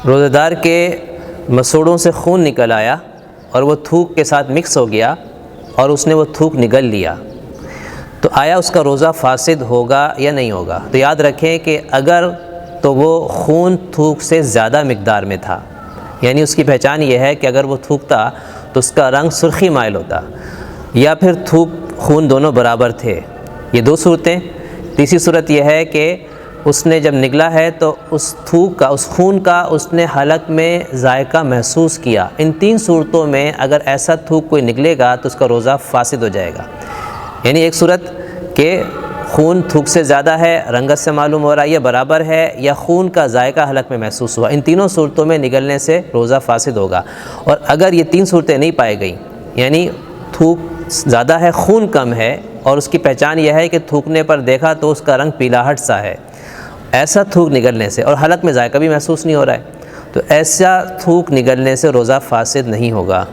روزہ دار کے مسوڑوں سے خون نکل آیا اور وہ تھوک کے ساتھ مکس ہو گیا اور اس نے وہ تھوک نگل لیا، تو آیا اس کا روزہ فاسد ہوگا یا نہیں ہوگا؟ تو یاد رکھیں کہ اگر تو وہ خون تھوک سے زیادہ مقدار میں تھا، یعنی اس کی پہچان یہ ہے کہ اگر وہ تھوکتا تو اس کا رنگ سرخی مائل ہوتا، یا پھر تھوک خون دونوں برابر تھے، یہ دو صورتیں۔ تیسری صورت یہ ہے کہ اس نے جب نگلا ہے تو اس تھوک کا، اس خون کا اس نے حلق میں ذائقہ محسوس کیا۔ ان تین صورتوں میں اگر ایسا تھوک کوئی نکلے گا تو اس کا روزہ فاسد ہو جائے گا۔ یعنی ایک صورت کہ خون تھوک سے زیادہ ہے، رنگت سے معلوم ہو رہا ہے، یہ برابر ہے، یا خون کا ذائقہ حلق میں محسوس ہوا، ان تینوں صورتوں میں نگلنے سے روزہ فاسد ہوگا۔ اور اگر یہ تین صورتیں نہیں پائی گئیں، یعنی تھوک زیادہ ہے، خون کم ہے، اور اس کی پہچان یہ ہے کہ تھوکنے پر دیکھا تو اس کا رنگ پیلاہٹ سا ہے، ایسا تھوک نگلنے سے، اور حلق میں ذائقہ بھی محسوس نہیں ہو رہا ہے، تو ایسا تھوک نگلنے سے روزہ فاسد نہیں ہوگا۔